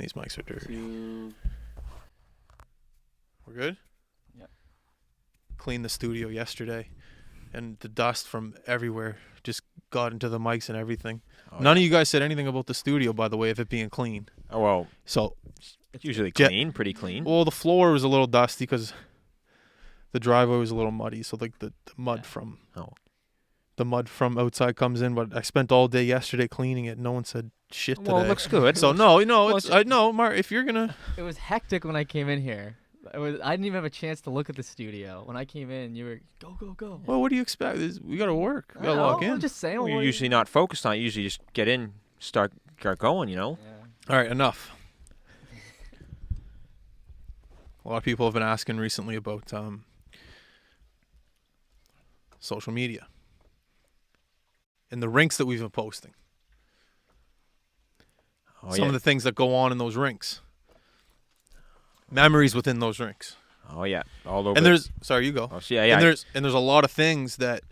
Man, these mics are dirty. 2. We're good? Yep. Cleaned the studio yesterday, and the dust from everywhere just got into the mics and everything. None of you guys said anything about the studio, by the way, of it being clean. Oh, well, So, it's usually clean, pretty clean. well, the floor was a little dusty because the driveway was a little muddy. So, like the mud from the mud from outside comes in. But I spent all day yesterday cleaning it. No one said shit today. Well, it looks good. So no, Mark. If you're gonna, It was hectic when I came in here. I didn't even have a chance to look at the studio. When I came in, you were go. well, what do you expect? We gotta work. We I gotta know, log in. I'm just saying. Well, you're usually not focused on it. You usually just get in, start going, you know? Yeah. All right, enough. A lot of people have been asking recently about social media and the rinks that we've been posting. Some of the things that go on in those rinks. Memories within those rinks. Oh, yeah. All over. And there's... Sorry, you go. Oh, yeah, yeah. And there's a lot of things that...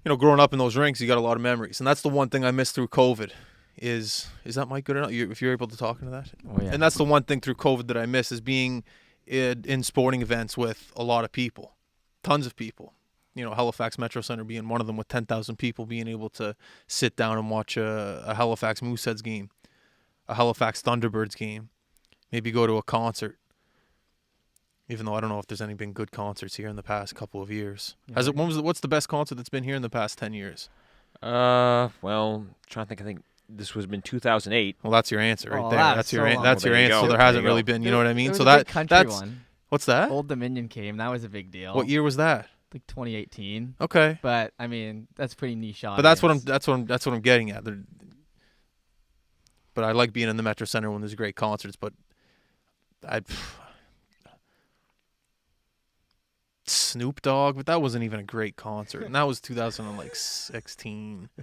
You know, growing up in those rinks, you got a lot of memories. And that's the one thing I missed through COVID is that mic good enough? If you're able to talk into that? Oh, yeah. And that's the one thing through COVID that I miss is being in sporting events with a lot of people. Tons of people. You know, Halifax Metro Center being one of them with 10,000 people being able to sit down and watch a Halifax Mooseheads game, a Halifax Thunderbirds game, maybe go to a concert. Even though I don't know if there's any been good concerts here in the past couple of years. Yeah. What's the best concert that's been here in the past 10 years? Well, trying to think. I think this was been 2008. Well, that's your answer right Oh, there. that That's was your so long. that's Well, your there you answer. go. There There hasn't you really go. been. You know what I mean? There So was a big country that's one. what's that? Old Dominion came. That was a big deal. What year was that? Like 2018. Okay. But I mean, that's pretty niche audience. But that's what I'm getting at. But I like being in the Metro Center when there's great concerts. But Snoop Dogg, but that wasn't even a great concert, and that was 2016. I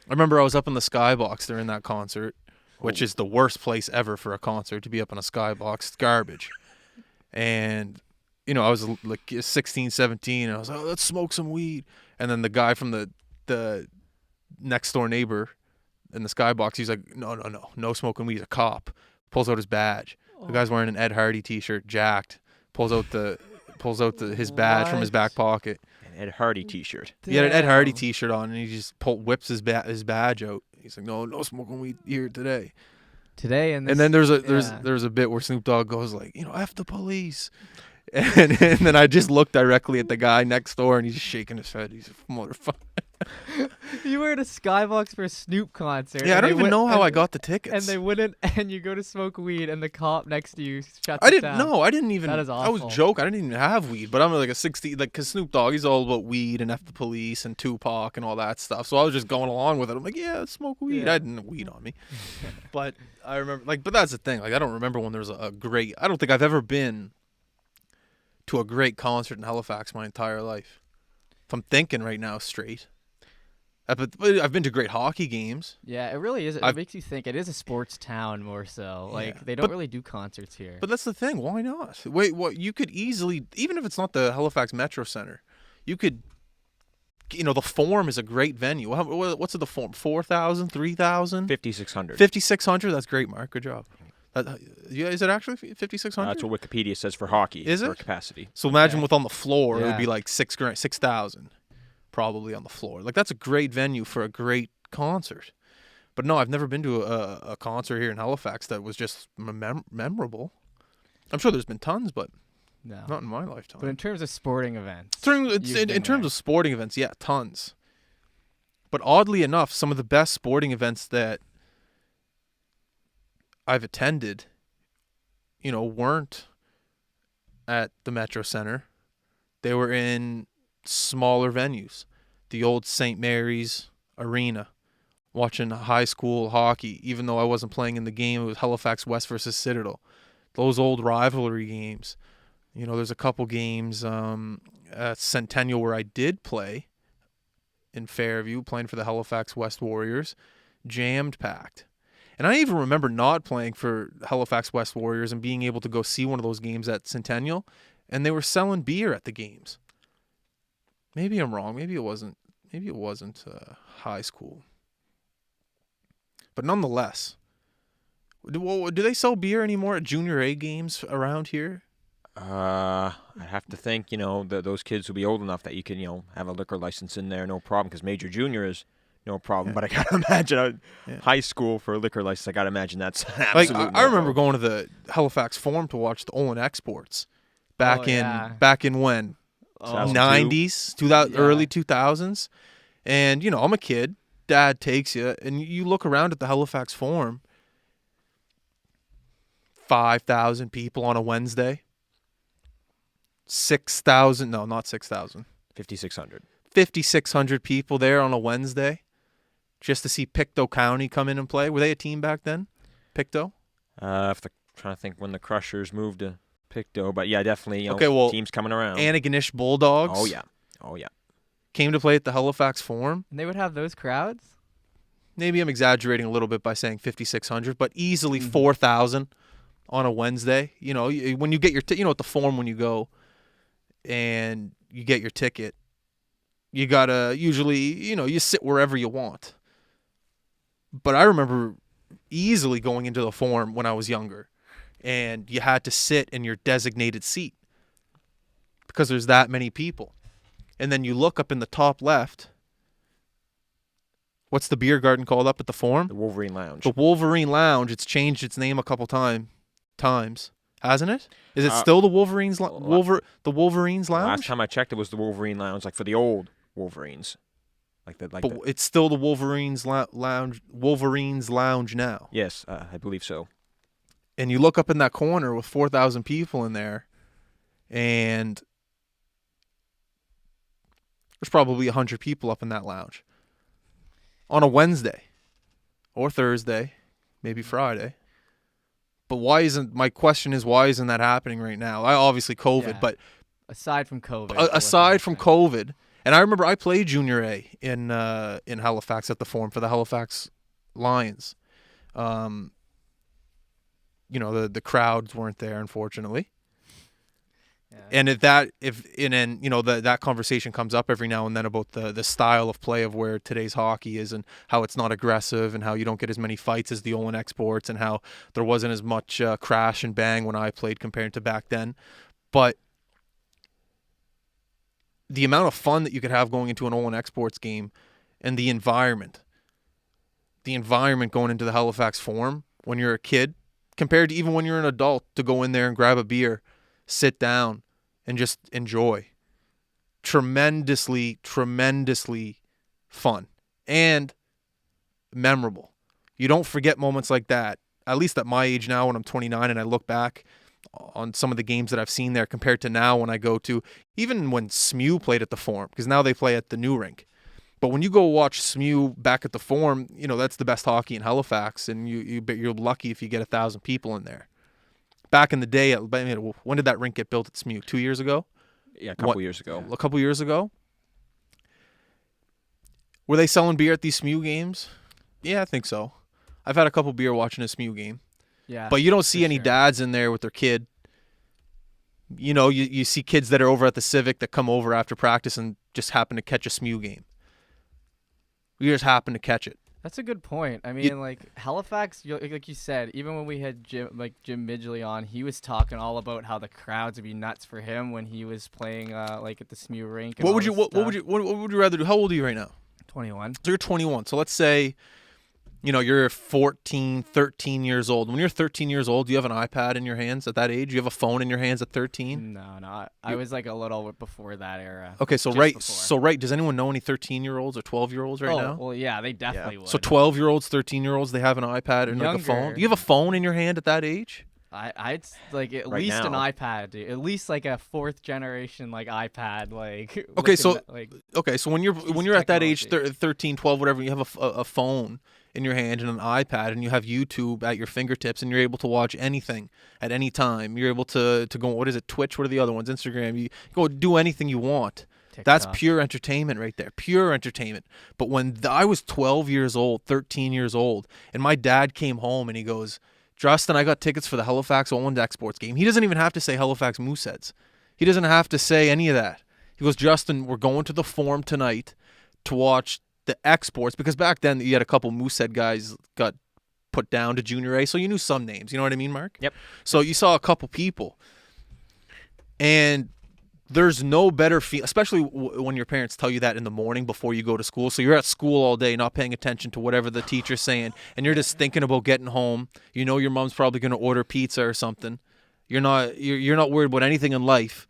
remember I was up in the Skybox during that concert, which is the worst place ever for a concert to be up in a Skybox. It's garbage, and you know I was like 16, 17, and I was like, oh, let's smoke some weed, and then the guy from the next door neighbor in the Skybox, he's like, no smoking weed. He's a cop. Pulls out his badge. The guy's wearing an Ed Hardy t-shirt, jacked. Pulls out his badge from his back pocket. An Ed Hardy T-shirt. He had an Ed Hardy t-shirt on, and he just whips his badge out. He's like, no smoking weed here today. And And then there's a bit where Snoop Dogg goes like, F the police. And then I just looked directly at the guy next door, and he's just shaking his head. He's a motherfucker. You were at a Skybox for a Snoop concert. Yeah, I don't even know how I got the And tickets. they wouldn't, and you go to smoke weed, and the cop next to you shuts I it didn't down. know. I didn't even. That is I was awful. joking. I didn't even have weed, but I'm like a 60, like, cause Snoop Dogg, he's all about weed and F the police and Tupac and all that stuff. So I was just going along with it. I'm like, yeah, let's smoke weed. Yeah. I didn't have weed on me, but I remember, like, but that's the thing. Like, I don't remember when there was a great. I don't think I've ever been to a great concert in Halifax my entire life. If I'm thinking right now straight. But I've been to great hockey games. Yeah, it really is. It makes you think. It is a sports town more so. Like, they don't really do concerts here. But that's the thing. Why not? Wait, what? You could easily, even if it's not the Halifax Metro Center, you could, the Forum is a great venue. What's it, the Forum? 4,000, 3,000? 5,600. 5,600? That's great, Mark. Good job. Yeah, is it actually 5,600? That's what Wikipedia says for hockey. Is it? For capacity. So imagine with on the floor, it would Yeah. be like 6,000 probably on the floor. Like, that's a great venue for a great concert. But no, I've never been to a concert here in Halifax that was just memorable. I'm sure there's been tons, but No. not in my lifetime. But in terms of sporting events. In terms of sporting events, yeah, tons. But oddly enough, some of the best sporting events that I've attended, weren't at the Metro Center. They were in smaller venues. The old St. Mary's Arena, watching high school hockey, even though I wasn't playing in the game. It was Halifax West versus Citadel. Those old rivalry games. There's a couple games at Centennial where I did play in Fairview, playing for the Halifax West Warriors. Jammed packed. And I even remember not playing for Halifax West Warriors and being able to go see one of those games at Centennial, and they were selling beer at the games. Maybe I'm wrong. Maybe it wasn't. High school. But nonetheless, Do they sell beer anymore at Junior A games around here? I have to think, those kids will be old enough that you can, have a liquor license in there, no problem, because major junior is no problem. Yeah. But I got to imagine Yeah. high school for a liquor license, I got to imagine that's an Like absolute I remember no-go. going to the Halifax Forum to watch the Olin Exports back Oh, yeah. in when Oh, 2002. 90s, 2000, Yeah. early 2000s, and I'm a kid. Dad takes you, and you look around at the Halifax Forum. 5,000 people on a Wednesday. 6,000, no, not 6,000. 5,600. 5,600 people there on a Wednesday just to see Pictou County come in and play. Were they a team back then? Pictou? Trying to think when the Crushers moved to Pictou, but yeah, definitely, Okay, well, teams coming around. Antigonish Bulldogs Oh yeah. came to play at the Halifax Forum. And they would have those crowds? Maybe I'm exaggerating a little bit by saying 5,600, but easily Mhm. 4,000 on a Wednesday. When you get your at the Forum when you go and you get your ticket, you gotta usually you sit wherever you want. But I remember easily going into the Forum when I was younger, and you had to sit in your designated seat because there's that many people. And then you look up in the top left. What's the beer garden called up at the Forum? The Wolverine Lounge. The Wolverine Lounge. It's changed its name a couple times, hasn't it? Is it Uh, still the Wolverines la- the Wolverines Last Lounge? time I checked, it was the Wolverine Lounge, like for the old Wolverines. But it's still the Wolverines Lounge. Wolverines Lounge now. Yes, I believe so. And you look up in that corner with 4,000 people in there, and there's probably 100 people up in that lounge on a Wednesday or Thursday, maybe Friday. But my question is, why isn't that happening right now? Obviously COVID, Yeah. but Aside from COVID. aside from COVID, and I remember I played Junior A in Halifax at the Forum for the Halifax Lions. The crowds weren't there, unfortunately. Yeah. And that conversation comes up every now and then about the style of play of where today's hockey is and how it's not aggressive and how you don't get as many fights as the Olin Exports and how there wasn't as much crash and bang when I played compared to back then. But the amount of fun that you could have going into an Olin Exports game and the environment going into the Halifax Forum when you're a kid compared to even when you're an adult to go in there and grab a beer, sit down, and just enjoy. Tremendously, tremendously fun and memorable. You don't forget moments like that, at least at my age now when I'm 29 and I look back on some of the games that I've seen there compared to now when I go to, even when SMU played at the Forum, because now they play at the new rink. But when you go watch SMU back at the Forum, that's the best hockey in Halifax, and you're lucky if you get 1,000 people in there. Back in the day, when did that rink get built at SMU? 2 years ago? Yeah, a couple years ago. A couple years ago? Were they selling beer at these SMU games? Yeah, I think so. I've had a couple beer watching a SMU game. Yeah. But you don't see for any sure. dads in there with their kid. You see kids that are over at the Civic that come over after practice and just happen to catch a SMU game. We just happen to catch it. That's a good point. I mean, Halifax, like you said, even when we had Jim Midgley on, he was talking all about how the crowds would be nuts for him when he was playing at the SMU rink. And What all would you this stuff. what would you rather do? How old are you right now? 21. So you're 21. So let's say you're 14, 13 years old. When you're 13 years old, do you have an iPad in your hands at that age? Do you have a phone in your hands at 13? No. I was like a little bit before that era. Okay, so Just before. does anyone know any 13-year-olds or 12-year-olds right now? Well, yeah, they definitely would. So 12-year-olds, 13-year-olds, they have an iPad and like a phone. Younger. Do you have a phone in your hand at that age? I'd like at Right least an now. iPad, dude. At least like a fourth generation iPad, like. Okay, so- like Okay, so when you're at that age, technology. 13, 12, whatever, you have a phone in your hand and an iPad, and you have YouTube at your fingertips, and you're able to watch anything at any time. You're able to go, what is it, Twitch? What are the other ones? Instagram. You go do anything you want. That's TikTok. pure entertainment right there. Pure entertainment. But when I was 12 years old, 13 years old, and my dad came home and he goes, Justin, I got tickets for the Halifax Olin Exports game. He doesn't even have to say Halifax Mooseheads. He doesn't have to say any of that. He goes, Justin, we're going to the Forum tonight to watch the Exports, because back then you had a couple Moosehead guys got put down to junior A, so you knew some names. You know what I mean, Mark? Yep. So you saw a couple people, and there's no better feel, especially when your parents tell you that in the morning before you go to school. So you're at school all day, not paying attention to whatever the teacher's saying, and you're just thinking about getting home. You know your mom's probably going to order pizza or something. You're not worried about anything in life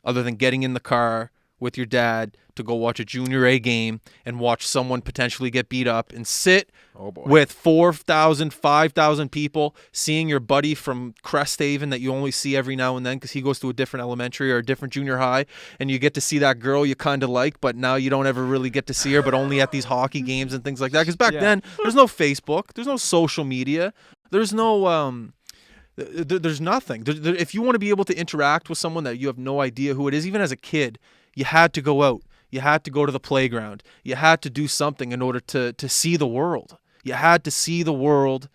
other than getting in the car with your dad to go watch a junior A game and watch someone potentially get beat up and sit with 4,000, 5,000 people, seeing your buddy from Cresthaven that you only see every now and then because he goes to a different elementary or a different junior high, and you get to see that girl you kind of like, but now you don't ever really get to see her, but only at these hockey games and things like that. Because back then, there's no Facebook, there's no social media, there's no... There's nothing. If you want to be able to interact with someone that you have no idea who it is, even as a kid, you had to go out. You had to go to the playground. You had to do something in order to see the world. You had to see the world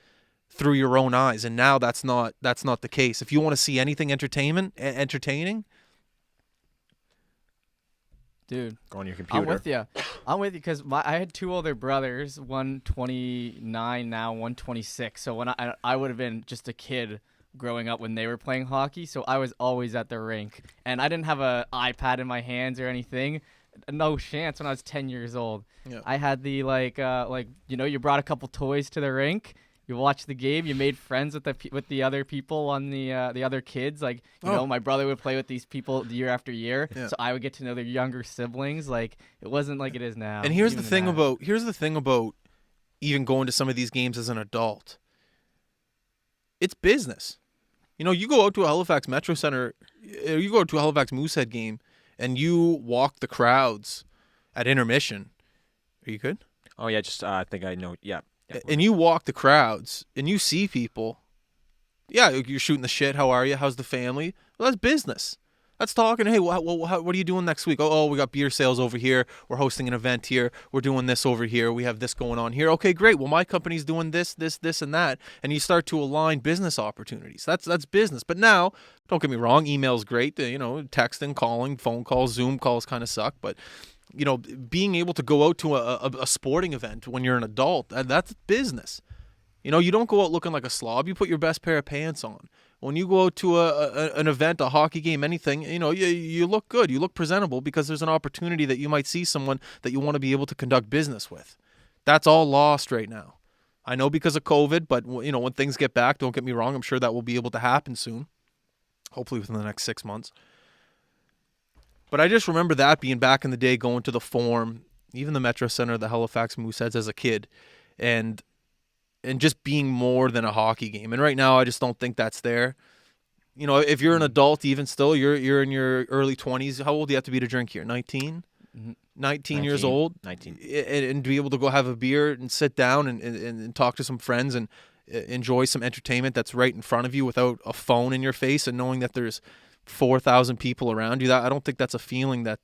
through your own eyes, and now that's not the case. If you want to see anything entertaining, dude, go on your computer. I'm with you because I had two older brothers, one 29 now, one 26. So when I would have been just a kid growing up when they were playing hockey, so I was always at the rink, and I didn't have an iPad in my hands or anything. No chance when I was 10 years old. Yeah. I had the you brought a couple toys to the rink. You watched the game. You made friends with the other people on the other kids. Like my brother would play with these people year after year, so I would get to know their younger siblings. Like it wasn't like it is now. And here's the thing about even going to some of these games as an adult. It's business. You go out to a Halifax Metro Center, you go to a Halifax Moosehead game, and you walk the crowds at intermission. Are you good? Oh yeah, just I think I know. Yeah. And you walk the crowds, and you see people. Yeah, you're shooting the shit. How are you? How's the family? Well, that's business. That's talking. Hey, what are you doing next week? Oh, we got beer sales over here. We're hosting an event here. We're doing this over here. We have this going on here. Okay, great. Well, my company's doing this, and that. And you start to align business opportunities. That's business. But now, don't get me wrong, email's great. Texting, calling, phone calls, Zoom calls kind of suck. But being able to go out to a sporting event when you're an adult, that's business. You don't go out looking like a slob. You put your best pair of pants on. When you go out to an event, a hockey game, anything, you look good. You look presentable because there's an opportunity that you might see someone that you want to be able to conduct business with. That's all lost right now. I know because of COVID, but when things get back, don't get me wrong, I'm sure that will be able to happen soon. Hopefully within the next 6 months. But I just remember that being back in the day, going to the Forum, even the Metro Center, the Halifax Mooseheads as a kid, and just being more than a hockey game. And right now, I just don't think that's there. If you're an adult, even still, you're in your early 20s. How old do you have to be to drink here? 19? 19 years old? 19. And to be able to go have a beer and sit down and talk to some friends and enjoy some entertainment that's right in front of you without a phone in your face and knowing that there's 4,000 people around you. I don't think that's a feeling that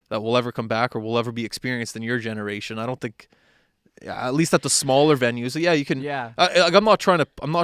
will ever come back or will ever be experienced in your generation. I don't think, at least at the smaller venues. Yeah, you can. Yeah. I'm not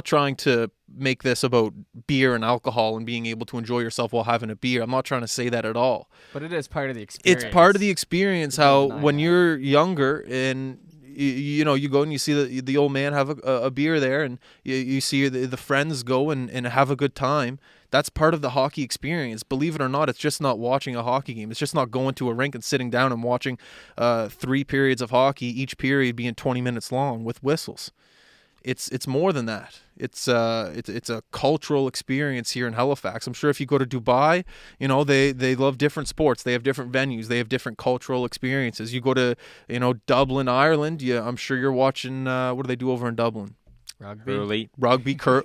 trying to make this about beer and alcohol and being able to enjoy yourself while having a beer. I'm not trying to say that at all. But it is part of the experience. It's part of the experience. How when you're younger and you go and you see the old man have a beer there, and you see the friends go and have a good time. That's part of the hockey experience. Believe it or not, it's just not watching a hockey game. It's just not going to a rink and sitting down and watching 3 periods of hockey, each period being 20 minutes long with whistles. It's more than that. It's a cultural experience here in Halifax. I'm sure if you go to Dubai, they love different sports. They have different venues. They have different cultural experiences. You go to Dublin, Ireland. Yeah, I'm sure you're watching. What do they do over in Dublin? Rugby.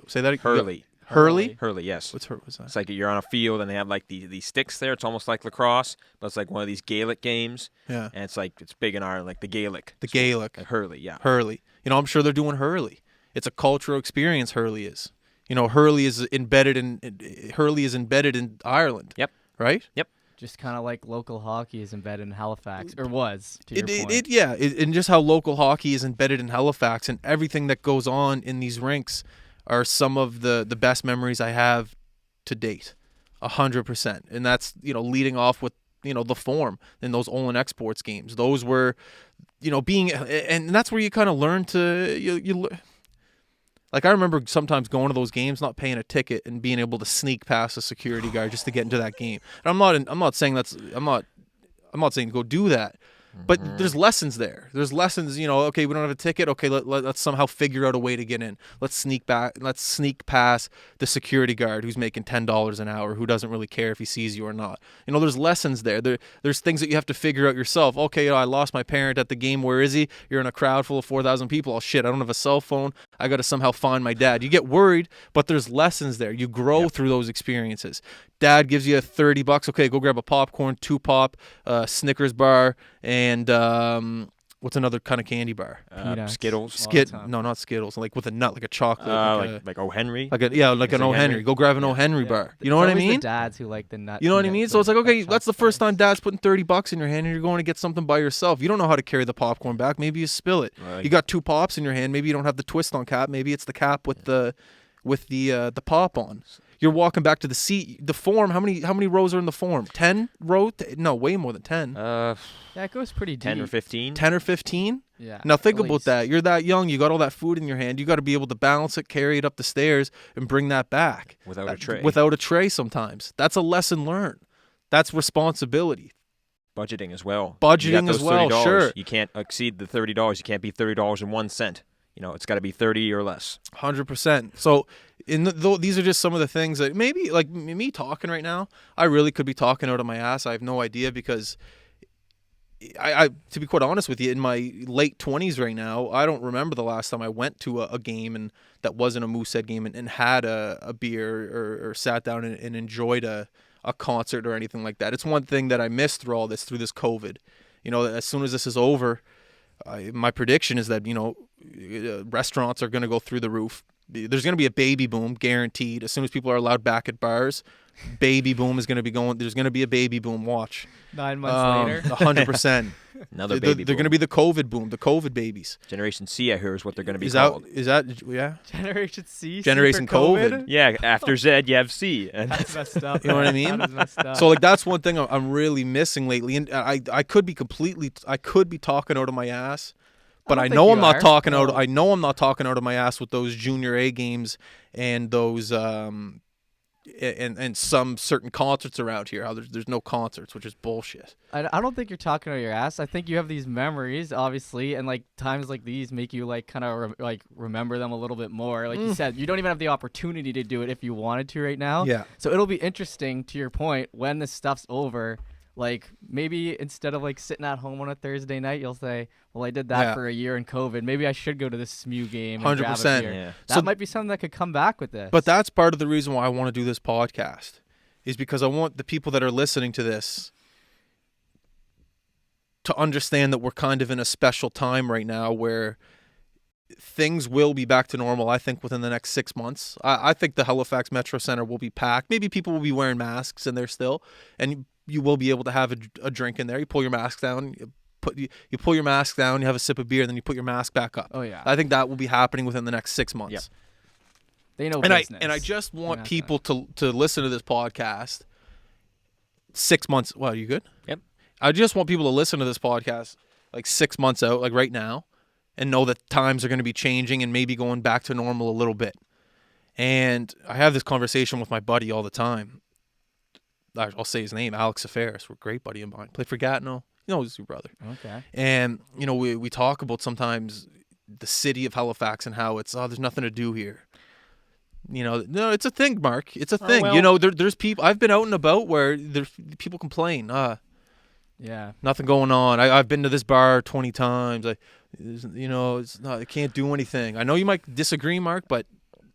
Say that again. Hurley. Hurley, yes. What's that? It's like you're on a field and they have like the sticks there. It's almost like lacrosse, but it's like one of these Gaelic games. Yeah. And it's big in Ireland, like the Gaelic. Gaelic. Hurley, yeah. Hurley. I'm sure they're doing Hurley. It's a cultural experience. Hurley is. Hurley is embedded in Ireland. Yep. Right. Yep. Just kind of like local hockey is embedded in Halifax, or was, to your point. And just how local hockey is embedded in Halifax, and everything that goes on in these rinks are some of the best memories I have to date, 100%. And that's, leading off with, the Forum in those Olin Exports games. Those were, and that's where you kind of learn to, Like, I remember sometimes going to those games, not paying a ticket, and being able to sneak past a security guard just to get into that game. And I'm not saying to go do that. But there's lessons there. There's lessons, okay, we don't have a ticket. Okay, let's somehow figure out a way to get in. Let's sneak past the security guard who's making $10 an hour, who doesn't really care if he sees you or not. There's lessons there. There's things that you have to figure out yourself. Okay, I lost my parent at the game. Where is he? You're in a crowd full of 4,000 people. Oh, shit, I don't have a cell phone. I got to somehow find my dad. You get worried, but there's lessons there. You grow through those experiences. Dad gives you $30. Okay, go grab a popcorn, 2-pop, Snickers bar, and what's another kind of candy bar? Skittles. No, not Skittles. Like with a nut, like a chocolate. Like O. Henry. Like an O. Henry. Go grab an O. Henry bar. You know what I mean? The dads who like the nut. You know what I mean? So it's like, okay, that's the first time Dad's putting $30 in your hand, and you're going to get something by yourself. You don't know how to carry the popcorn back. Maybe you spill it. Right. You got 2 pops in your hand. Maybe you don't have the twist on cap. Maybe it's the cap with the pop on. You're walking back to the seat. The form. How many rows are in the form? 10 rows? No, way more than 10. Yeah, it goes pretty deep. 10 or 15. 10 or 15. Yeah. Now think at about least. that. You're that young. You got all that food in your hand. You got to be able to balance it, carry it up the stairs, and bring that back Without a tray. Without a tray. Sometimes that's a lesson learned. That's responsibility. Budgeting as well. Budgeting as well. $30. Sure. You can't exceed the $30. You can't be $30.01. It's got to be 30 or less. 100%. So, these are just some of the things that maybe, like me talking right now, I really could be talking out of my ass. I have no idea, because I to be quite honest with you, in my late 20s right now, I don't remember the last time I went to a game and that wasn't a Moosehead game and had a beer or sat down and enjoyed a concert or anything like that. It's one thing that I missed through this COVID. As soon as this is over, my prediction is that restaurants are going to go through the roof. There's going to be a baby boom, guaranteed. As soon as people are allowed back at bars, baby boom is going to be going. There's going to be a baby boom. Watch. 9 months later. 100%. Another baby boom. They're going to be the COVID boom, the COVID babies. Generation C, I hear, is what they're going to be called. Is that yeah? Generation C. Generation for COVID? Yeah, after Z, you have C. And That's messed up. You know what I mean? That is messed up. So like that's one thing I'm really missing lately, and I could be talking out of my ass. But I know I'm not talking out. I know I'm not talking out of my ass with those Junior A games and those and some certain concerts around here. How there's no concerts, which is bullshit. I don't think you're talking out of your ass. I think you have these memories, obviously, and like times like these make you like kind of remember them a little bit more. Like you said, you don't even have the opportunity to do it if you wanted to right now. Yeah. So it'll be interesting, to your point, when this stuff's over. Like, maybe instead of like sitting at home on a Thursday night, you'll say, well, I did that for a year in COVID. Maybe I should go to this SMU game and grab a 100%. beer. Yeah. That might be something that could come back with this. But that's part of the reason why I want to do this podcast, is because I want the people that are listening to this to understand that we're kind of in a special time right now where things will be back to normal, I think, within the next 6 months. I think the Halifax Metro Center will be packed. Maybe people will be wearing masks in there still, and you will be able to have a drink in there. You pull your mask down, you pull your mask down, you have a sip of beer, then you put your mask back up. Oh yeah. I think that will be happening within the next 6 months. Yep. They know And business. I just want people to listen to this podcast 6 months. Well, you good? Yep. I just want people to listen to this podcast like 6 months out, like right now, and know that times are going to be changing and maybe going back to normal a little bit. And I have this conversation with my buddy all the time. I'll say his name, Alex Afaris. We're a great buddy of mine. Played for Gatineau. He's your brother. Okay. And, we talk about sometimes the city of Halifax and how it's, there's nothing to do here. No, it's a thing, Mark. It's a thing. Well. There's people. I've been out and about where there's people complain. Yeah. Nothing going on. I've been to this bar 20 times. It's not. I can't do anything. I know you might disagree, Mark, but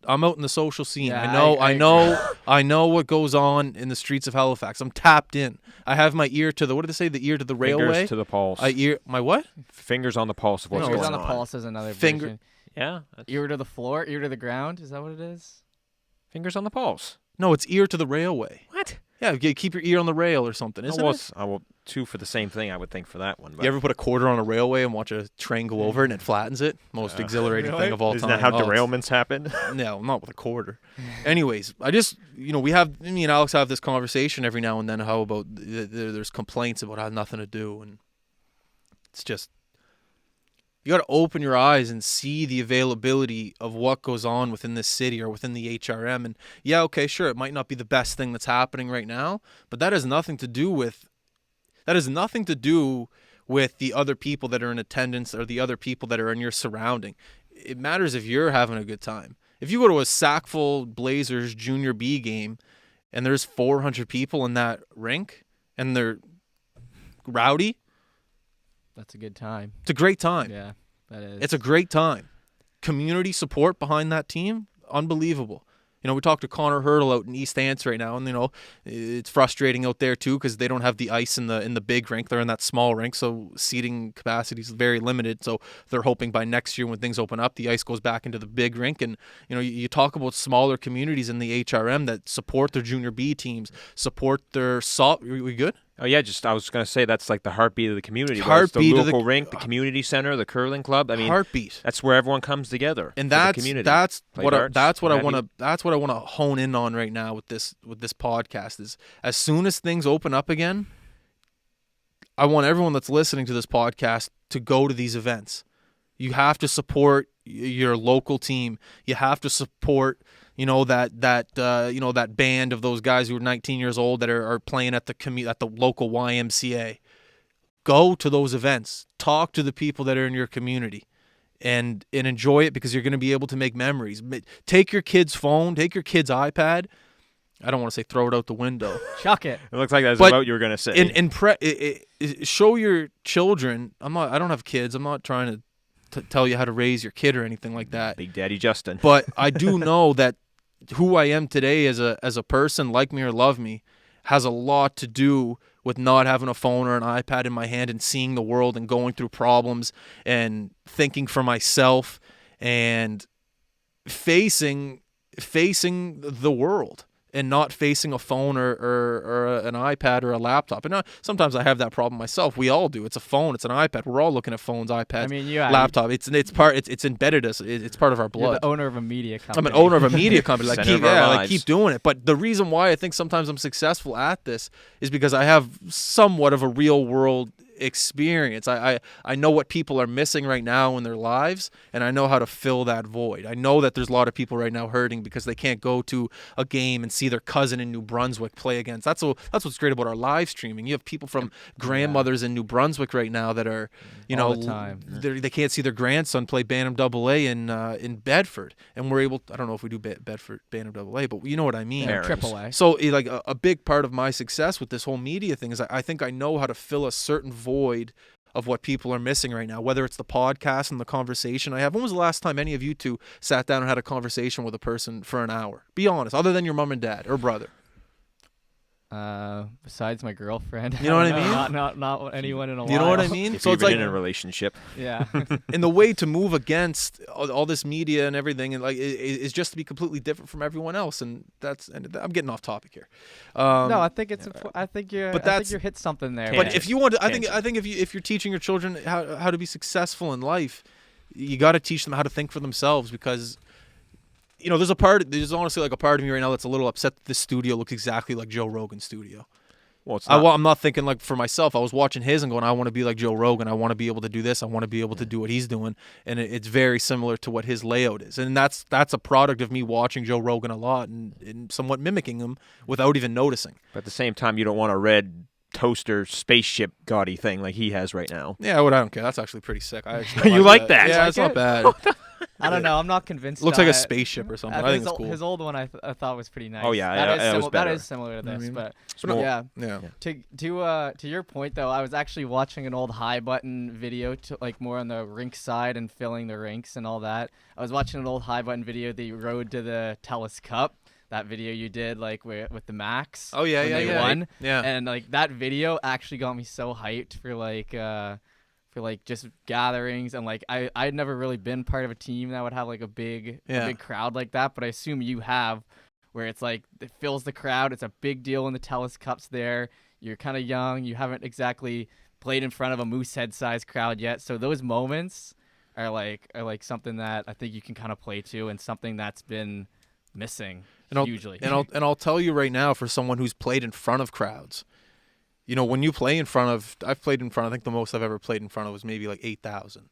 I'm out in the social scene. Yeah, I know what goes on in the streets of Halifax. I'm tapped in. I have my ear to the, what did they say? The ear to the railway? Fingers to the pulse. My what? Fingers on the pulse of what's Fingers going on the pulse is another Finger- version. Yeah. Ear to the floor, ear to the ground. Is that what it is? Fingers on the pulse. No, it's ear to the railway. What? Yeah, you keep your ear on the rail or something, isn't it? I will two for the same thing, I would think, for that one. But You ever put a quarter on a railway and watch a train go over it and it flattens it? Most exhilarating Really? thing of all Isn't time. that how Oh, it's- derailments happen? No, not with a quarter. Anyways, I just, me and Alex have this conversation every now and then how about there's complaints about how nothing to do. And it's just, You got to open your eyes and see the availability of what goes on within this city or within the HRM. And yeah, okay, sure, it might not be the best thing that's happening right now, but that has nothing to do with the other people that are in attendance or the other people that are in your surrounding. It matters if you're having a good time. If you go to a Sackville Blazers Junior B game and there's 400 people in that rink and they're rowdy, That's a good time. it's a great time. Yeah, that is. It's a great time. Community support behind that team, unbelievable. You know, we talked to Connor Hurdle out in East Ants right now, and you know, it's frustrating out there too because they don't have the ice in the big rink. They're in that small rink, so seating capacity is very limited. So they're hoping by next year when things open up, the ice goes back into the big rink. And you know, you talk about smaller communities in the HRM that support their junior B teams, support their salt. We good? Oh yeah, I was gonna say that's like the heartbeat of the community. Heartbeat the of the- local rink, the community center, the curling club. I mean, Heartbeat. that's where everyone comes together. And for the that's community. that's Play what I, darts, that's what I what have want to that's what I want to hone in on right now with this podcast is as soon as things open up again, I want everyone that's listening to this podcast to go to these events. You have to support your local team. You have to support that band of those guys who are 19 years old that are playing at the local YMCA. Go to those events. Talk to the people that are in your community. And enjoy it because you're going to be able to make memories. Take your kid's phone, take your kid's iPad. I don't want to say throw it out the window. Chuck it. It looks like that's But about what you were gonna say. Show your children. I don't have kids. I'm not trying to tell you how to raise your kid or anything like that. Big Daddy Justin. But I do know that who I am today as a person, like me or love me, has a lot to do with not having a phone or an iPad in my hand and seeing the world and going through problems and thinking for myself and facing the world and not facing a phone or an iPad or a laptop. And sometimes I have that problem myself. We all do. It's a phone. It's an iPad. We're all looking at phones, iPads, I mean, laptop. It's embedded us. It's part of our You're blood. the owner of a media company. I'm an owner of a media company. Center of our lives. Keep doing it. But the reason why I think sometimes I'm successful at this is because I have somewhat of a real world experience. I know what people are missing right now in their lives, and I know how to fill that void. I know that there's a lot of people right now hurting because they can't go to a game and see their cousin in New Brunswick play against. That's what's great about our live streaming. You have people from grandmothers in New Brunswick right now that are, All the time. they can't see their grandson play Bantam AA in Bedford, and we're able. I don't know if we do Bedford Bantam AA, but you know what I mean. Yeah, Triple A. So like a big part of my success with this whole media thing is I think I know how to fill a certain void of what people are missing right now, whether it's the podcast and the conversation I have. When was the last time any of you two sat down and had a conversation with a person for an hour? Be honest, other than your mom and dad or brother. Besides my girlfriend. You know what I mean? Not anyone in a while. You know what I mean? If So you've it's been like in a relationship. Yeah. and the way to move against all this media and everything and like is just to be completely different from everyone else. And I'm getting off topic here. No, I think it's. I think you. But I think you hit something there. But Yeah. if you want to, I think if you're teaching your children how to be successful in life, you got to teach them how to think for themselves because, you know, there's honestly like a part of me right now that's a little upset that this studio looks exactly like Joe Rogan's studio. Well, it's not. I'm not thinking like for myself. I was watching his and going, I want to be like Joe Rogan. I want to be able to do this. I want to be able to do what he's doing. And it's very similar to what his layout is. And that's a product of me watching Joe Rogan a lot and somewhat mimicking him without even noticing. But at the same time, you don't want a red toaster spaceship gaudy thing like he has right now. Yeah, I don't care. That's actually pretty sick. I actually You like that? Yeah, Like it's not it? bad. I don't know. I'm not convinced. Looks like on a it. spaceship or something. I think His, it's cool. his old one I thought was pretty nice. Oh, yeah, that that was that better. is similar to I this, mean, but Small. yeah. Yeah. To your point though, I was actually watching an old high button video to like more on the rink side and filling the rinks and all that. I was watching an old high button video, the road to the Telus Cup. That video you did like with the Max. Oh yeah, when yeah, they yeah. won. Yeah. And like that video actually got me so hyped for just gatherings and like I had never really been part of a team that would have like a big crowd like that, but I assume you have, where it's like it fills the crowd. It's a big deal when the Telus Cup's there. You're kind of young. You haven't exactly played in front of a Moosehead sized crowd yet, so those moments are like something that I think you can kind of play to and something that's been missing hugely. I'll tell you right now, for someone who's played in front of crowds, you know, when you play in front of, I've played in front. I think the most I've ever played in front of was maybe like 8,000.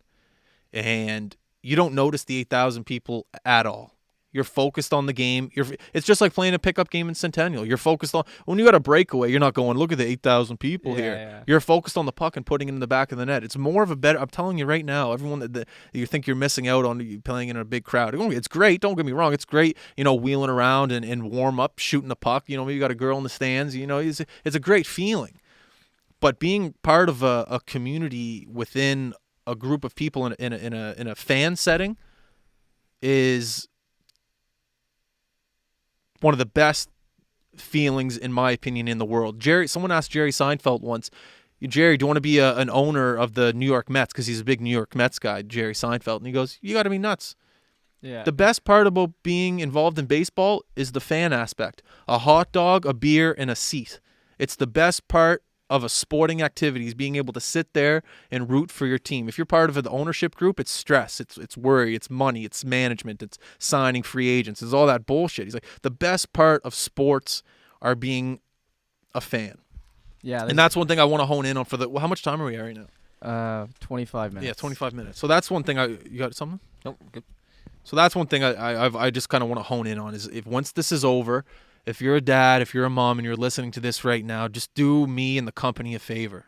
and you don't notice the 8,000 people at all. You're focused on the game. It's just like playing a pickup game in Centennial. You're focused on when you got a breakaway. You're not going, look at the 8,000 people here. Yeah. You're focused on the puck and putting it in the back of the net. It's more of a better. I'm telling you right now, everyone that you think you're missing out on playing in a big crowd. It's great. Don't get me wrong. It's great. Wheeling around and warm up, shooting the puck. Maybe you got a girl in the stands. It's a great feeling. But being part of a community within a group of people in a fan setting is one of the best feelings, in my opinion, in the world. Someone asked Jerry Seinfeld once, Jerry, do you want to be an owner of the New York Mets? Because he's a big New York Mets guy, Jerry Seinfeld. And he goes, you got to be nuts. Yeah. The best part about being involved in baseball is the fan aspect. A hot dog, a beer, and a seat. It's the best part of a sporting activity, is being able to sit there and root for your team. If you're part of the ownership group, it's stress, it's worry, it's money, it's management, it's signing free agents, it's all that bullshit. He's like, the best part of sports are being a fan. Yeah. And that's one thing I want to hone in on for how much time are we at right now? 25 minutes. Yeah, 25 minutes. So that's one thing you got something? Nope, good. So that's one thing I just kind of want to hone in on is if once this is over, if you're a dad, if you're a mom, and you're listening to this right now, just do me and the company a favor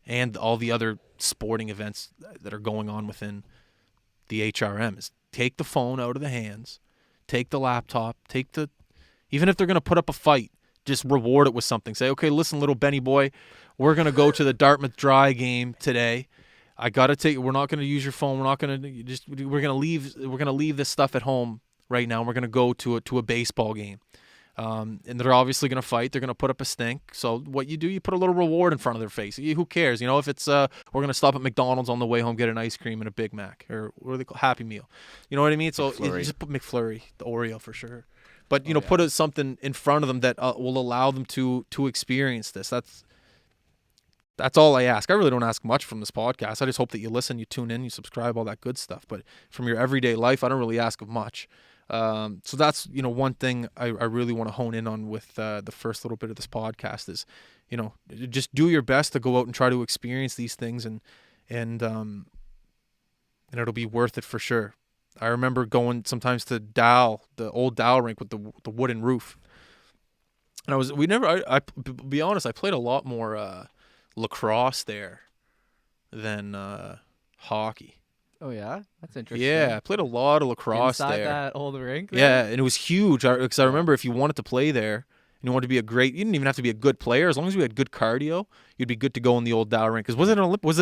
and all the other sporting events that are going on within the HRM is take the phone out of the hands, take the laptop, even if they're going to put up a fight, just reward it with something. Say, okay, listen, little Benny boy, we're going to go to the Dartmouth Dry game today. We're not going to use your phone. We're going to leave this stuff at home right now. And we're going to go to a baseball game. And they're obviously going to fight. They're going to put up a stink. So what you do, you put a little reward in front of their face. Who cares? If it's we're going to stop at McDonald's on the way home, get an ice cream and a Big Mac, or what do they call Happy Meal? You know what I mean? So you just put McFlurry, the Oreo for sure. But put something in front of them that will allow them to experience this. That's all I ask. I really don't ask much from this podcast. I just hope that you listen, you tune in, you subscribe, all that good stuff. But from your everyday life, I don't really ask of much. So that's one thing I really want to hone in on with the first little bit of this podcast is just do your best to go out and try to experience these things and it'll be worth it for sure. I remember going sometimes to the old Dow rink with the wooden roof, and I be honest, I played a lot more lacrosse there than hockey. Oh yeah, that's interesting. Yeah, I played a lot of lacrosse inside there. that old rink. There? Yeah, and it was huge because I remember if you wanted to play there and you wanted to be you didn't even have to be a good player. As long as you had good cardio, you'd be good to go in the old Dow rink. Because was it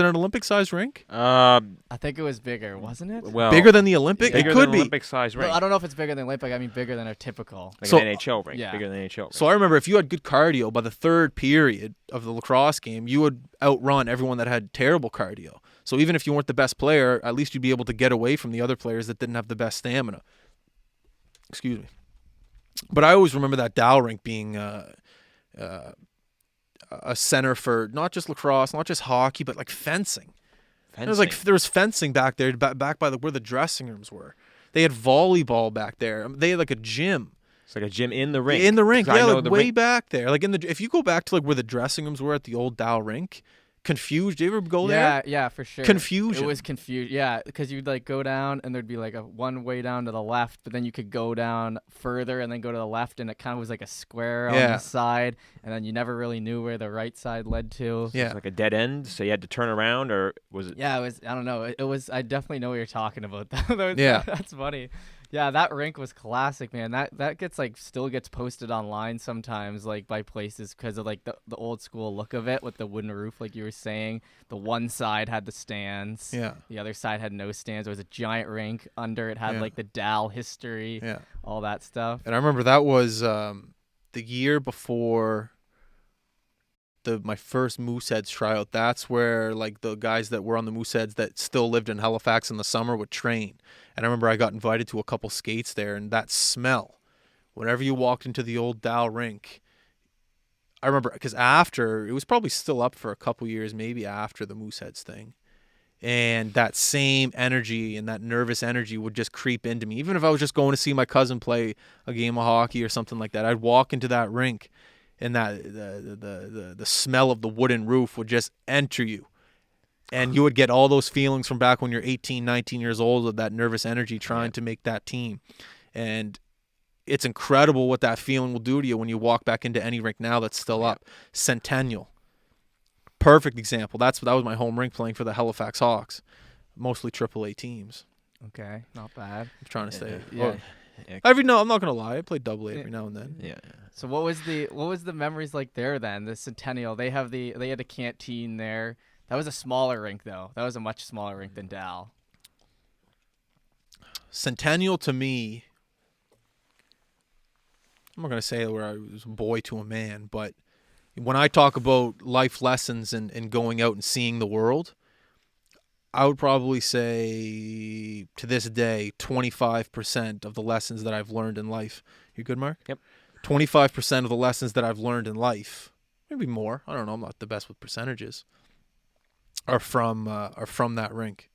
an Olympic-sized rink? I think it was bigger, wasn't it? Well, bigger than the Olympic? bigger It could than be. Olympic-sized rink. No, I don't know if it's bigger than Olympic. I mean, bigger than a typical. Like So- an NHL rink. Yeah. Bigger than an NHL rink. So I remember if you had good cardio, by the third period of the lacrosse game, you would outrun everyone that had terrible cardio. So even if you weren't the best player, at least you'd be able to get away from the other players that didn't have the best stamina. Excuse me. But I always remember that Dow rink being a center for not just lacrosse, not just hockey, but like fencing. There was fencing back there, back by where the dressing rooms were. They had volleyball back there. They had like a gym. It's like a gym in the rink. In the rink, 'Cause I yeah, know like the way rink- back there. Like if you go back to like where the dressing rooms were at the old Dow rink, confused. Did you ever go there? Yeah, for sure. Confusion. It was confused. Yeah, because you'd like go down and there'd be like a one way down to the left, but then you could go down further and then go to the left, and it kind of was like a square on Yeah. the side, and then you never really knew where the right side led to. Yeah. It's like a dead end, so you had to turn around, or was it? Yeah, it was. I don't know. It was. I definitely know what you're talking about. Though. Yeah. That's funny. Yeah, that rink was classic, man. That gets still gets posted online sometimes, like by places because of like the old school look of it with the wooden roof, like you were saying. The one side had the stands. Yeah. The other side had no stands. There was a giant rink under it. Had Yeah. like the Dal history. Yeah. All that stuff. And I remember that was the year before my first Mooseheads tryout. That's where like the guys that were on the Mooseheads that still lived in Halifax in the summer would train. And I remember I got invited to a couple skates there, and that smell, whenever you walked into the old Dow rink, I remember because after it was probably still up for a couple years, maybe after the Mooseheads thing. And that same energy and that nervous energy would just creep into me. Even if I was just going to see my cousin play a game of hockey or something like that, I'd walk into that rink, and that the smell of the wooden roof would just enter you. And you would get all those feelings from back when you're 18, 19 years old, of that nervous energy trying to make that team. And it's incredible what that feeling will do to you when you walk back into any rink now that's still up. Centennial, perfect example. That was my home rink playing for the Halifax Hawks, mostly AAA teams. Okay, not bad. I'm trying to stay. Yeah. I'm not gonna lie. I played AA every now and then. Yeah. So what was the memories like there then? The Centennial, they had a canteen there. That was a smaller rink though. That was a much smaller rink than Dal. Centennial to me, I'm not gonna say where I was a boy to a man, but when I talk about life lessons and going out and seeing the world, I would probably say to this day 25% of the lessons that I've learned in life. You good, Mark? Yep. 25% of the lessons that I've learned in life, maybe more. I don't know. I'm not the best with percentages. Are from that rink.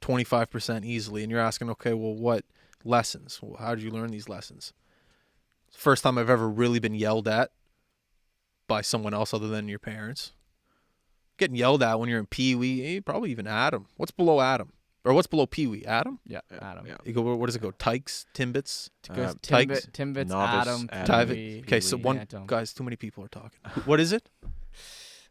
25% easily. And you're asking, okay, well, what lessons? Well, how did you learn these lessons? First time I've ever really been yelled at by someone else other than your parents. Getting yelled at when you're in Pee Wee, probably even Adam. What's below Adam? Or what's below Pee Wee? Adam? Yeah, Adam. Yeah. You go. What does it go? Tykes, Timbits, It goes Tykes? Timbits, Novice, Adam, Pee Pee-wee, Okay, so one Bantam. guys, too many people are talking. What is it?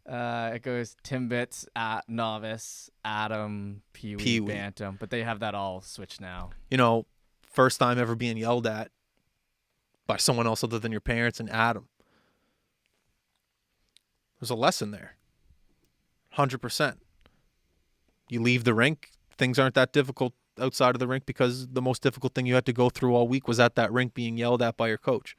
It goes Timbits, Novice, Adam, Pee-wee, Pee-wee. Bantam, but they have that all switched now. You know, first time ever being yelled at by someone else other than your parents and Adam. There's a lesson there. 100%. You leave the rink, things aren't that difficult outside of the rink because the most difficult thing you had to go through all week was at that rink being yelled at by your coach.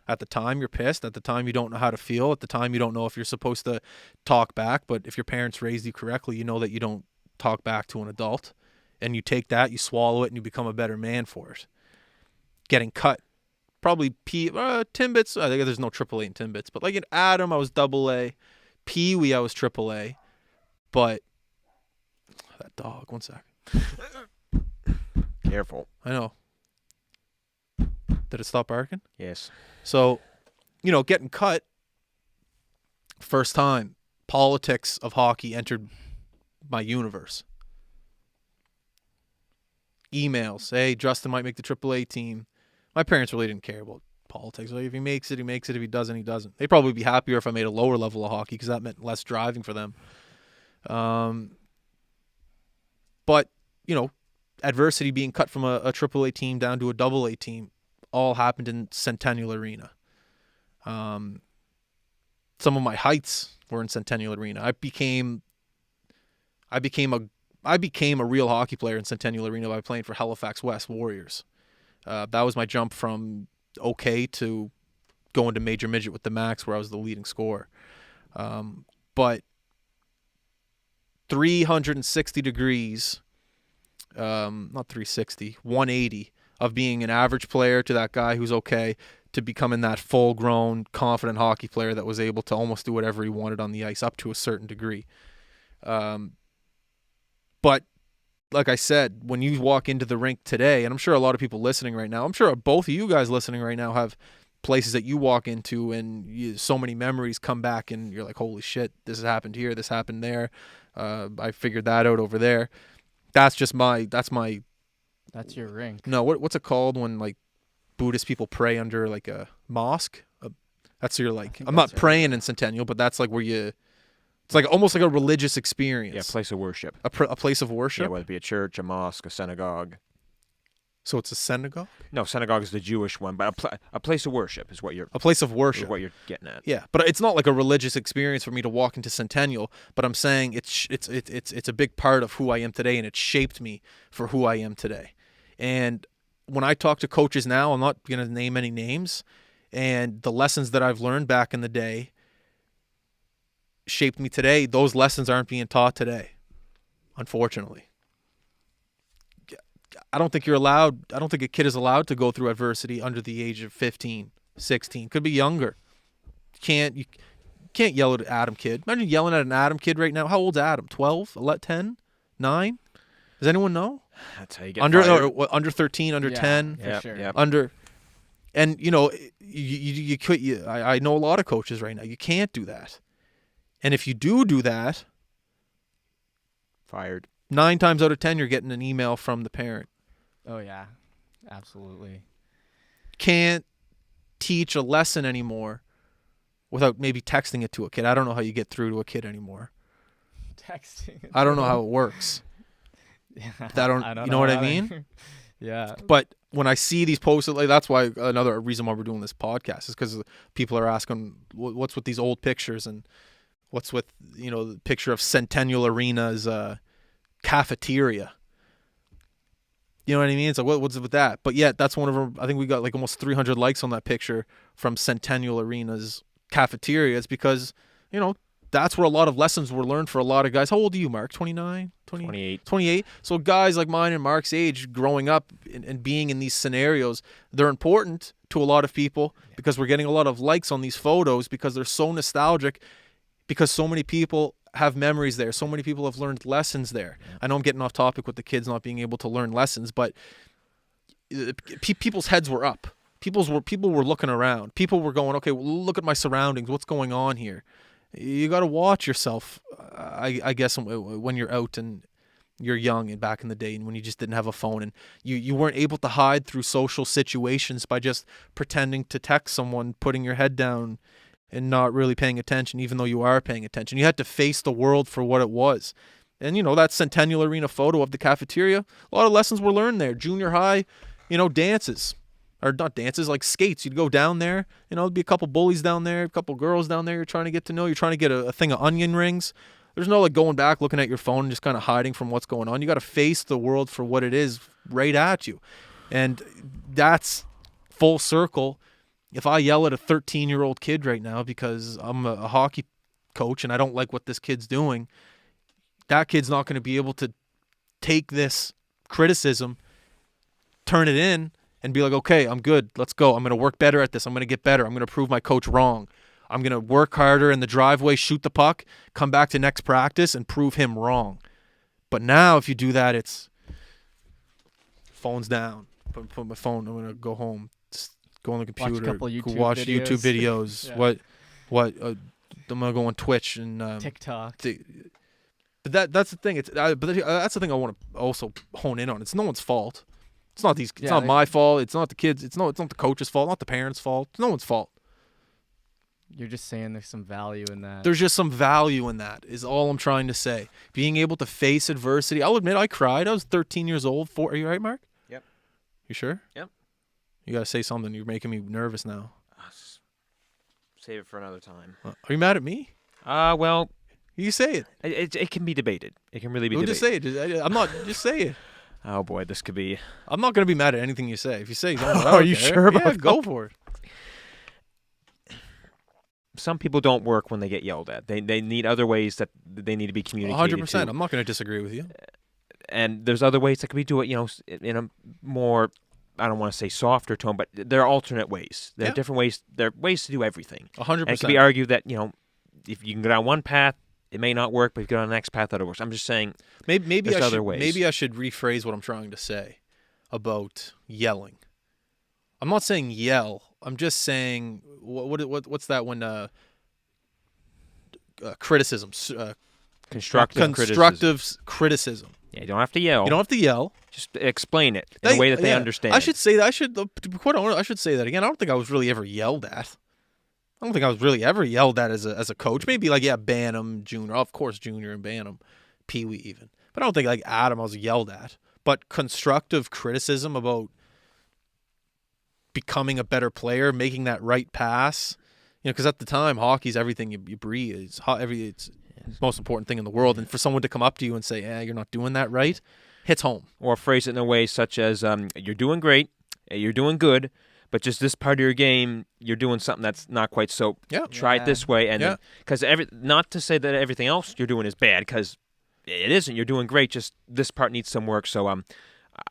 At the time, you're pissed. At the time, you don't know how to feel. At the time, you don't know if you're supposed to talk back. But if your parents raised you correctly, you know that you don't talk back to an adult. And you take that, you swallow it, and you become a better man for it. Getting cut. Probably Timbits. I think there's no AAA in Timbits. But like in Adam, I was AA. Pee-wee, I was AAA. But that dog, one sec. Careful. I know. Did it stop barking? Yes. So, getting cut, first time, politics of hockey entered my universe. Emails, hey, Justin might make the AAA team. My parents really didn't care about politics. Like, if he makes it, he makes it. If he doesn't, he doesn't. They'd probably be happier if I made a lower level of hockey because that meant less driving for them. But, adversity, being cut from a AAA team down to a AA team, all happened in Centennial Arena. Some of my heights were in Centennial Arena. I became a real hockey player in Centennial Arena by playing for Halifax West Warriors. That was my jump from okay to going to major midget with the Max, where I was the leading scorer. But 360 degrees, not 360, 180 of being an average player to that guy who's okay to becoming that full-grown, confident hockey player that was able to almost do whatever he wanted on the ice up to a certain degree. But like I said, when you walk into the rink today, and I'm sure a lot of people listening right now, I'm sure both of you guys listening right now have places that you walk into and so many memories come back and you're like, holy shit, this has happened here, this happened there. I figured that out over there. That's your rink. No, what's it called when like Buddhist people pray under like a mosque? That's your like. I'm not praying in Centennial, but that's like where you. It's like almost like a religious experience. Yeah, place of worship. A place of worship. Yeah, whether it be a church, a mosque, a synagogue. So it's a synagogue. No, synagogue is the Jewish one, but a place of worship is what you're. A place of worship. Is what you're getting at. Yeah, but it's not like a religious experience for me to walk into Centennial. But I'm saying it's a big part of who I am today, and it shaped me for who I am today. And when I talk to coaches now, I'm not going to name any names, and the lessons that I've learned back in the day shaped me today. Those lessons aren't being taught today, unfortunately. I don't think a kid is allowed to go through adversity under the age of 15, 16. Could be younger. You can't yell at an Adam kid. Imagine yelling at an Adam kid right now. How old's Adam? 12? 10? 9? Does anyone know? That's how you get Under 13, under Yeah, 10, for sure. Yep. under, and you could. I know a lot of coaches right now. You can't do that, and if you do that, Fired. 9 times out of 10, you're getting an email from the parent. Oh yeah, absolutely. Can't teach a lesson anymore without maybe texting it to a kid. I don't know how you get through to a kid anymore. Texting. I don't know how it works. Yeah, I don't you know what I mean? Yeah. But when I see these posts, like that's why another reason why we're doing this podcast is because people are asking what's with these old pictures and what's with the picture of Centennial Arena's cafeteria. You know what I mean? It's like what's with that? But yet that's one of our. I think we got like almost 300 likes on that picture from Centennial Arena's cafeteria. It's because that's where a lot of lessons were learned for a lot of guys. How old are you, Mark? 29? 28. 28. So guys like mine and Mark's age growing up and being in these scenarios, they're important to a lot of people because we're getting a lot of likes on these photos because they're so nostalgic, because so many people have memories there. So many people have learned lessons there. Yeah. I know I'm getting off topic with the kids not being able to learn lessons, but people's heads were up. People were looking around. People were going, okay, well, look at my surroundings. What's going on here? You got to watch yourself, I guess, when you're out and you're young and back in the day and when you just didn't have a phone and you weren't able to hide through social situations by just pretending to text someone, putting your head down and not really paying attention, even though you are paying attention. You had to face the world for what it was. And, that Centennial Arena photo of the cafeteria, a lot of lessons were learned there. Junior high, dances. Or not dances, like skates. You'd go down there, there'd be a couple bullies down there, a couple girls down there you're trying to get to know. You're trying to get a thing of onion rings. There's no going back, looking at your phone and just kind of hiding from what's going on. You got to face the world for what it is right at you. And that's full circle. If I yell at a 13-year-old kid right now because I'm a hockey coach and I don't like what this kid's doing, that kid's not going to be able to take this criticism, turn it in, and be like, okay, I'm good. Let's go. I'm going to work better at this. I'm going to get better. I'm going to prove my coach wrong. I'm going to work harder in the driveway, shoot the puck, come back to next practice, and prove him wrong. But now if you do that, it's phone's down. Put my phone. I'm going to go home. Just go on the computer. Watch YouTube videos. Yeah. What? I'm going to go on Twitch and TikTok. But that's the thing. That's the thing I want to also hone in on. It's no one's fault. It's not these. It's not my fault. It's not the kids. It's not the coach's fault. Not the parents' fault. It's no one's fault. You're just saying there's some value in that. There's just some value in that. Is all I'm trying to say. Being able to face adversity. I'll admit I cried. I was 13 years old. Are you right, Mark? Yep. You sure? Yep. You gotta say something. You're making me nervous now. Save it for another time. Are you mad at me? Well, you say it. It can be debated. It can really be debated. Just say it. I'm not. Just say it. Oh boy, this could be. I'm not gonna be mad at anything you say. If you say, are you sure about that? Go for it. Some people don't work when they get yelled at. They need other ways that they need to be communicated. 100%. I'm not gonna disagree with you. And there's other ways that can be do it. In a more, I don't want to say softer tone, but there are alternate ways. There are different ways. There are ways to do everything. 100%. And it can be argued that if you can go down one path, it may not work, but if you go down the next path, that works. I'm just saying. Maybe there's other ways. Maybe I should rephrase what I'm trying to say about yelling. I'm not saying yell. I'm just saying what's that when criticism, constructive criticism. Yeah, you don't have to yell. You don't have to yell. Just explain it in a way that they understand. I should say that. To be quite honest, I should say that again. I don't think I was really ever yelled at. I don't think I was really ever yelled at as a coach. Maybe Bantam, Junior. Of course, Junior and Bantam, Pee Wee even. But I don't think Adam I was yelled at. But constructive criticism about becoming a better player, making that right pass. Because at the time, hockey's everything you breathe. It's the most important thing in the world. And for someone to come up to you and say, you're not doing that right, hits home. Or phrase it in a way such as, you're doing great, you're doing good, but just this part of your game, you're doing something that's not quite so. Yeah. Try it this way. And because not to say that everything else you're doing is bad, because it isn't. You're doing great. Just this part needs some work. So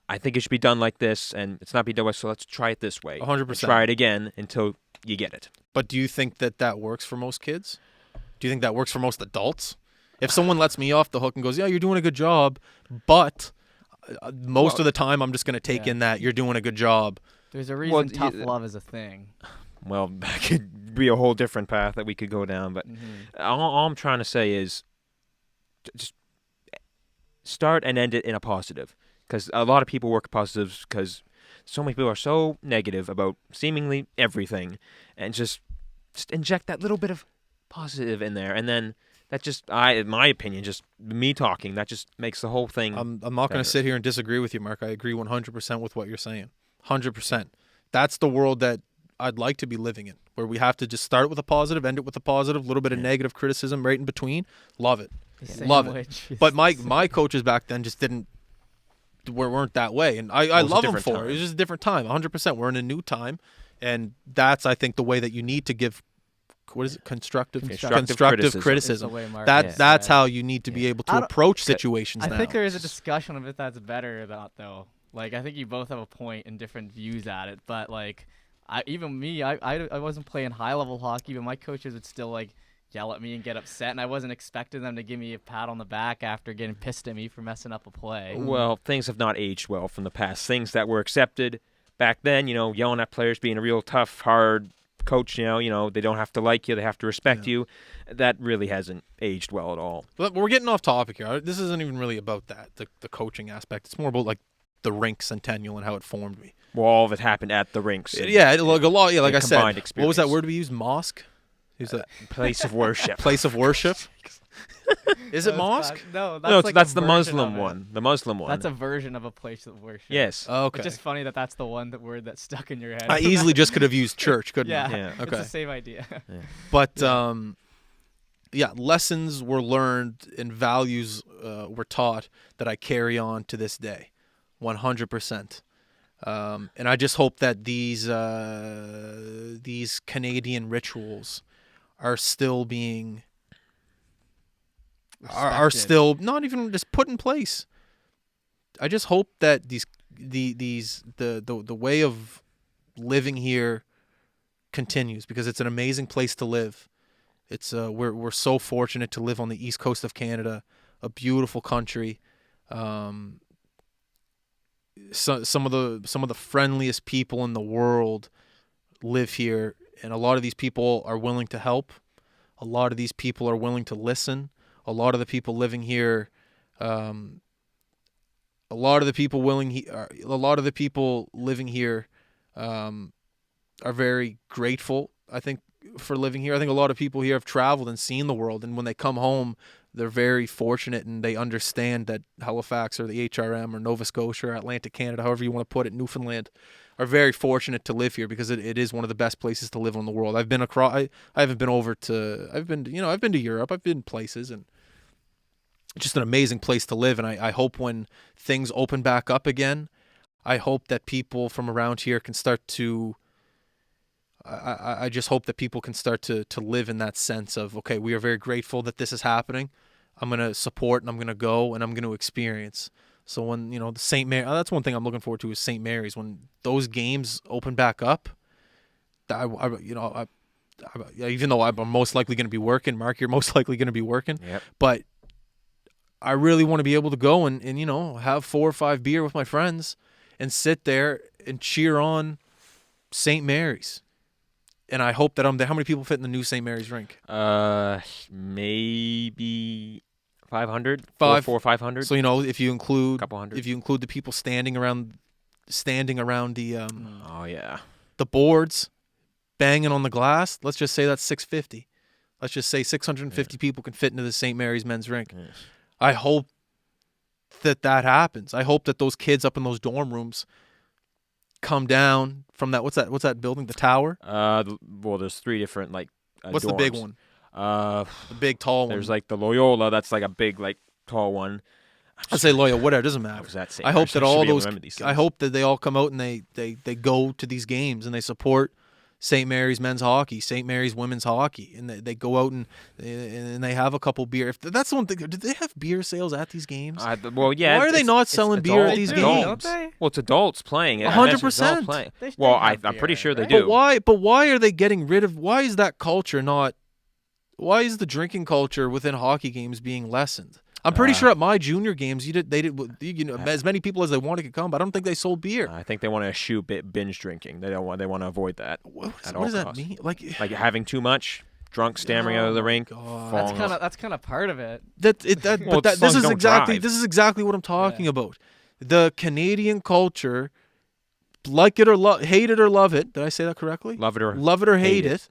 I think it should be done like this, and it's not being done. So let's try it this way. 100%. Try it again until you get it. But do you think that works for most kids? Do you think that works for most adults? If someone lets me off the hook and goes, "Yeah, you're doing a good job," but most of the time I'm just going to take in that you're doing a good job. There's a reason tough love is a thing. Well, that could be a whole different path that we could go down. But all I'm trying to say is just start and end it in a positive. Because a lot of people work positives because so many people are so negative about seemingly everything, and just inject that little bit of positive in there, and then that just, in my opinion, just me talking, that just makes the whole thing. I'm not going to sit here and disagree with you, Mark. I agree 100% with what you're saying. 100%. That's the world that I'd like to be living in, where we have to just start with a positive, end it with a positive, a little bit of negative criticism right in between. Love it. Love it. But my coaches back then just weren't that way, and I love them for it. It was just a different time. 100%. We're in a new time, and that's, I think, the way that you need to give. What is it? Constructive criticism. That's how you need to be able to approach situations now. I think there is a discussion of it that's better about, though. Like, I think you both have a point and different views at it, but like, I wasn't playing high level hockey, but my coaches would still like yell at me and get upset, and I wasn't expecting them to give me a pat on the back after getting pissed at me for messing up a play. Well, things have not aged well from the past. Things that were accepted back then, yelling at players, being a real tough, hard coach, they don't have to like you, they have to respect you. That really hasn't aged well at all. But we're getting off topic here. This isn't even really about that, the coaching aspect. It's more about like the rink Centennial and how it formed me. Well, all of it happened at the rinks. Yeah, like a lot. Yeah, like I said. Experience. What was that word we used? Mosque? Who's that? Place of worship. Place of worship? Is it mosque? No, that's the Muslim one. The Muslim one. That's a version of a place of worship. Yes. Oh, okay. It's just funny that's the word that stuck in your head. I easily just could have used church, couldn't I? Yeah. Okay. It's the same idea. Yeah. But lessons were learned and values were taught that I carry on to this day, 100%. And I just hope that these Canadian rituals are still being are still not even just put in place. I just hope that the way of living here continues, because it's an amazing place to live. It's we're so fortunate to live on the east coast of Canada, a beautiful country. Some of the friendliest people in the world live here, and a lot of these people are willing to help. A lot of these people are willing to listen. A lot of the people living here, a lot of the people living here are very grateful, I think, for living here. I think a lot of people here have traveled and seen the world, and when they come home, they're very fortunate, and they understand that Halifax or the HRM or Nova Scotia or Atlantic Canada, however you want to put it, Newfoundland, are very fortunate to live here, because it is one of the best places to live in the world. I've been across. I haven't been over to. I've been to Europe. I've been places, and it's just an amazing place to live. And I hope when things open back up again, I hope that people from around here can start to. I just hope that people can start to live in that sense of, okay, we are very grateful that this is happening. I'm going to support, and I'm going to go, and I'm going to experience. So when, the St. Mary, that's one thing I'm looking forward to, is St. Mary's. When those games open back up, even though I'm most likely going to be working, Mark, you're most likely going to be working. Yep. But I really want to be able to go and have 4 or 5 beer with my friends and sit there and cheer on St. Mary's. And I hope that I'm there. How many people fit in the new St. Mary's rink? Maybe 500. 400 or 500. So if you include couple hundred. If you include the people standing around the the boards, banging on the glass, let's just say that's 650. Let's just say 650 people can fit into the St. Mary's men's rink. Yes. I hope that happens. I hope that those kids up in those dorm rooms come down from that. What's that building? The tower? Well, there's 3 different what's dorms. the big one? The big tall one. There's the Loyola. That's a big tall one. I'd say Loyola. Whatever. Doesn't matter. I hope that all those. I hope that they all come out and they go to these games and they support St. Mary's men's hockey, St. Mary's women's hockey, and they go out and they have a couple beer. If that's the one thing, did they have beer sales at these games? Well, yeah. Why are they not selling beer at these games? Don't they? Well, it's adults playing. 100%. Well, I'm pretty sure they do. But why are they getting rid of? Why is that culture not? Why is the drinking culture within hockey games being lessened? I'm pretty sure at my junior games, they did as many people as they wanted to come, but I don't think they sold beer. I think they want to eschew binge drinking. They want to avoid that. What does that mean? Like having too much. drunk, stammering out of the rink. God. That's kind of part of it. This Well, is as long as you don't drive. exactly what I'm talking about. The Canadian culture, like it or hate it or love it. Did I say that correctly? Love it or hate it.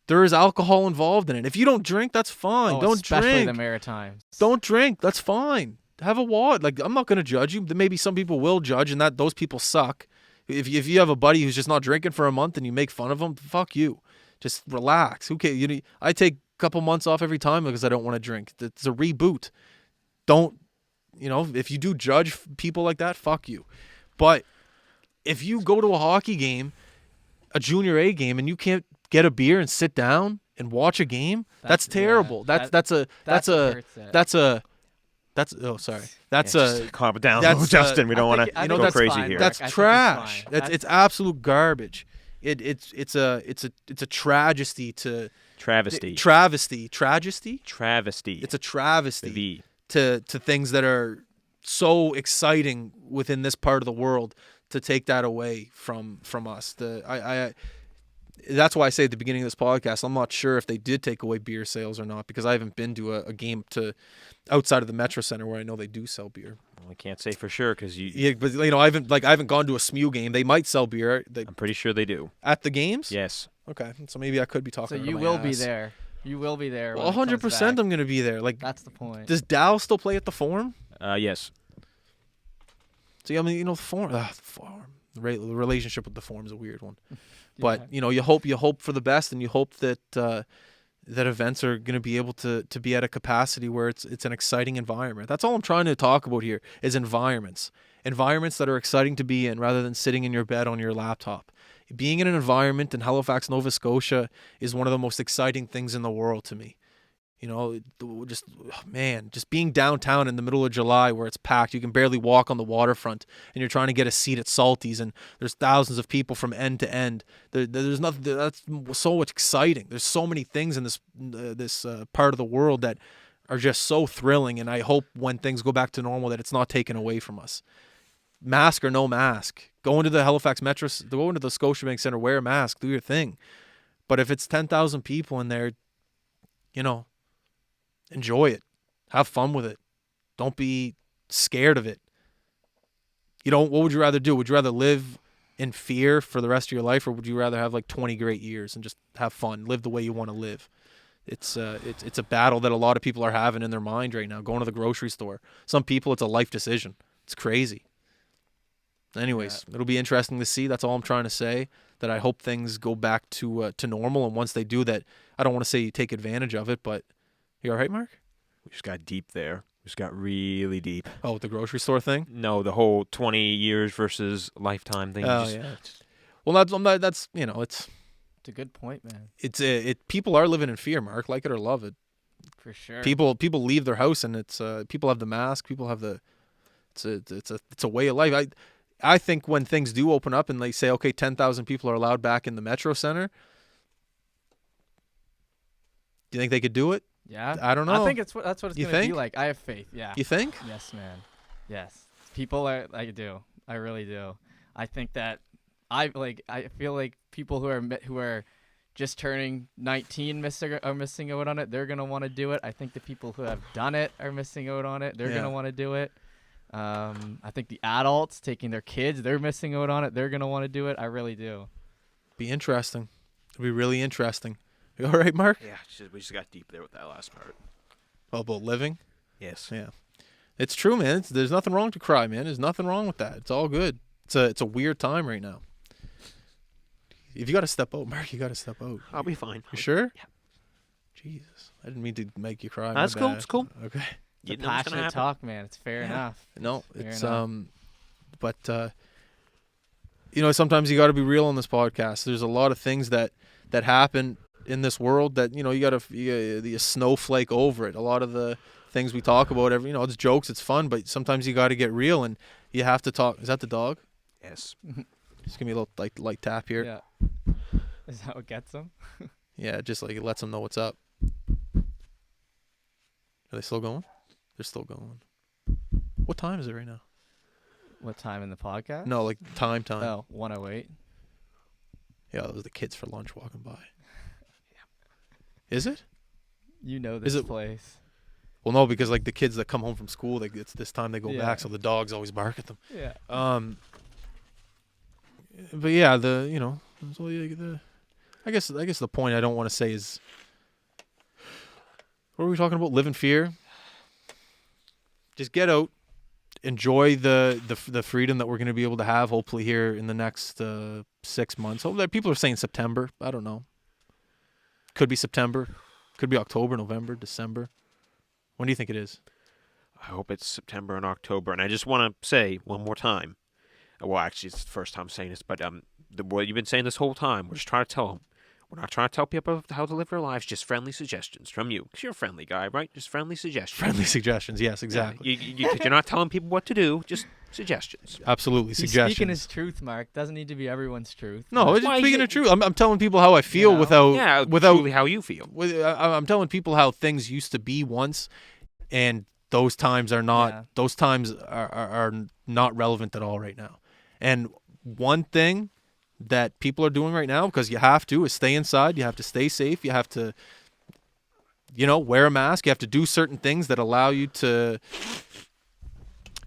There is alcohol involved in it. If you don't drink, that's fine. Oh, Don't especially drink. the Maritimes. Don't drink. That's fine. Have a wad. Like, I'm not gonna judge you. Maybe some people will judge, and that those people suck. If you have a buddy who's just not drinking for a month and you make fun of him, fuck you. Just relax. Who cares? I take a couple months off every time because I don't want to drink. It's a reboot. Don't, if you do judge people like that, fuck you. But if you go to a hockey game, a junior A game, and you can't get a beer and sit down and watch a game, that's terrible. That's calm it down, that's, Justin. We don't want to go crazy fine, here. Rick. That's trash. It's absolute garbage. It's a tragedy to Travesty. It's a travesty V. to things that are so exciting within this part of the world to take that away from us. That's why I say at the beginning of this podcast, I'm not sure if they did take away beer sales or not, because I haven't been to a game to outside of the Metro Center where I know they do sell beer. Well, I can't say for sure because but I haven't gone to a SMU game. They might sell beer. I'm pretty sure they do At the games. Yes. Okay, so maybe I could be talking. So you will be there. You will be there. Well, 100%. I'm going to be there. Like, that's the point. Does Dow still play at the Forum? Yes. See, I mean, the Forum. The relationship with the Forum is a weird one. But you hope for the best, and you hope that that events are going to be able to be at a capacity where it's an exciting environment. That's all I'm trying to talk about here is environments that are exciting to be in, rather than sitting in your bed on your laptop. Being in an environment in Halifax, Nova Scotia, is one of the most exciting things in the world to me. Just being downtown in the middle of July where it's packed, you can barely walk on the waterfront, and you're trying to get a seat at Salty's, and there's thousands of people from end to end. There's nothing that's so exciting. There's so many things in this part of the world that are just so thrilling, and I hope when things go back to normal that it's not taken away from us. Mask or no mask, go into the Halifax Metro, go into the Scotiabank Center, wear a mask, do your thing. But if it's 10,000 people in there, enjoy it. Have fun with it. Don't be scared of it. What would you rather do? Would you rather live in fear for the rest of your life, or would you rather have like 20 great years and just have fun, live the way you want to live? It's a battle that a lot of people are having in their mind right now, going to the grocery store. Some people, it's a life decision. It's crazy. Anyways, It'll be interesting to see. That's all I'm trying to say, that I hope things go back to normal, and once they do that, I don't want to say you take advantage of it, but you all right, Mark? We just got deep there. We just got really deep. Oh, with the grocery store thing? No, the whole 20 years versus lifetime thing. Oh, yeah. Well, that's it's a good point, man. People are living in fear, Mark, like it or love it. For sure. People leave their house, and it's people have the mask. People have it's a way of life. I think when things do open up and they say, okay, 10,000 people are allowed back in the Metro Center, do you think they could do it? Yeah. I don't know. I think that's what it's going to be like. I have faith. Yeah. You think? Yes, man. Yes. People I do. I really do. I think that I feel like people who are just turning 19 are missing out on it. They're going to want to do it. I think the people who have done it are missing out on it. They're going to want to do it. I think the adults taking their kids, they're missing out on it. They're going to want to do it. I really do. Be interesting. It'll be really interesting. You all right, Mark? Yeah, we just got deep there with that last part. Oh, about living? Yes. Yeah. It's true, man. There's nothing wrong to cry, man. There's nothing wrong with that. It's all good. It's a weird time right now. If you got to step out, Mark, you got to step out. I'll be fine. You sure? Yeah. Jesus. I didn't mean to make you cry. That's cool. It's cool. Okay. The passionate talk, man. It's fair enough. No, fair it's enough. but sometimes you got to be real on this podcast. There's a lot of things that happen in this world that you got to be a snowflake over it. A lot of the things we talk about, it's jokes, it's fun, but sometimes you got to get real and you have to talk. Is that the dog? Yes. Just give me a little light tap here. Yeah. Is that what gets them? Yeah, just like it lets them know what's up. Are they still going? They're still going. What time is it right now? What time in the podcast? No, like time. Oh, 1:08. Yeah, those are the kids for lunch walking by. Is it? You know this Is it- place. Well, no, because like the kids that come home from school, it's this time they go Yeah. back, so the dogs always bark at them. Yeah. But yeah, I guess the point I don't want to say is, what are we talking about? Live in fear. Just get out, enjoy the freedom that we're going to be able to have. Hopefully here in the next 6 months. Hopefully, people are saying September. I don't know. Could be September. Could be October, November, December. When do you think it is? I hope it's September and October. And I just want to say one more time. Well, actually, it's the first time saying this, but what you've been saying this whole time, we're just trying to tell them. We're not trying to tell people how to live their lives, just friendly suggestions from you. Because you're a friendly guy, right? Just friendly suggestions. Friendly suggestions. Yes, exactly. Yeah, you're not telling people what to do, just suggestions. Absolutely, He's suggestions. speaking his truth, Mark. Doesn't need to be everyone's truth. No, it's Why speaking you- of truth. I'm telling people how I feel without truly how you feel. I'm telling people how things used to be once, and those times are not. Yeah. Those times are not relevant at all right now. And one thing that people are doing right now, because you have to, is stay inside. You have to stay safe. You have to, wear a mask. You have to do certain things that allow you to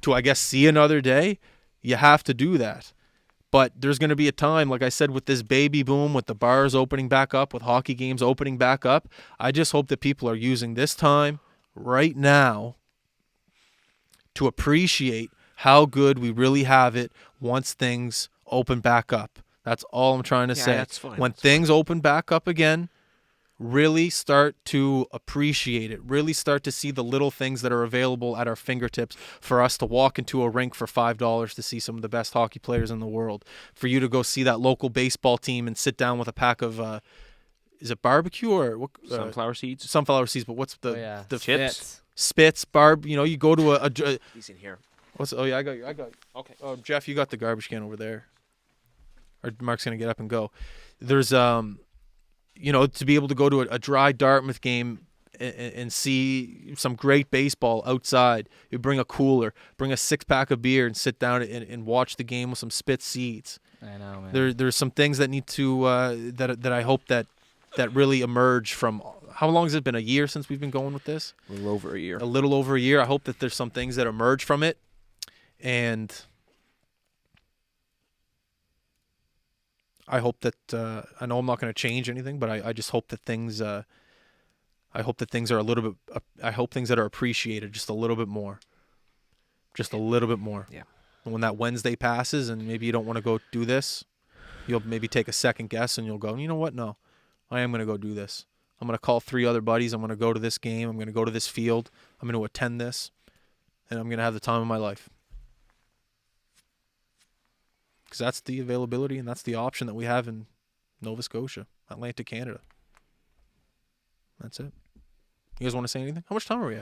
I guess, see another day. You have to do that. But there's going to be a time, like I said, with this baby boom, with the bars opening back up, with hockey games opening back up. I just hope that people are using this time right now to appreciate how good we really have it once things open back up. That's all I'm trying to say. That's fine. When things open back up again, really start to appreciate it. Really start to see the little things that are available at our fingertips for us to walk into a rink for $5 to see some of the best hockey players in the world. For you to go see that local baseball team and sit down with a pack of, is it barbecue or what? Sunflower seeds. Sunflower seeds, but what's the Chips. Spits, you go to a He's in here. yeah, I got. Okay. Oh, Jeff, you got the garbage can over there. Or Mark's gonna get up and go. There's to be able to go to a dry Dartmouth game and see some great baseball outside. You bring a cooler, bring a 6-pack of beer, and sit down and watch the game with some spit seats. I know, man. There's some things that need to that I hope that really emerge from. How long has it been? A year since we've been going with this? A little over a year. A little over a year. I hope that there's some things that emerge from it, and I hope that I know I'm not going to change anything, but I just hope that things. I hope that things are a little bit. I hope things that are appreciated just a little bit more. Just a little bit more. Yeah. And when that Wednesday passes, and maybe you don't want to go do this, you'll maybe take a second guess, and you'll go, you know what? No, I am going to go do this. I'm going to call 3 other buddies. I'm going to go to this game. I'm going to go to this field. I'm going to attend this, and I'm going to have the time of my life. Because that's the availability and that's the option that we have in Nova Scotia, Atlantic Canada. That's it. You guys want to say anything? How much time are we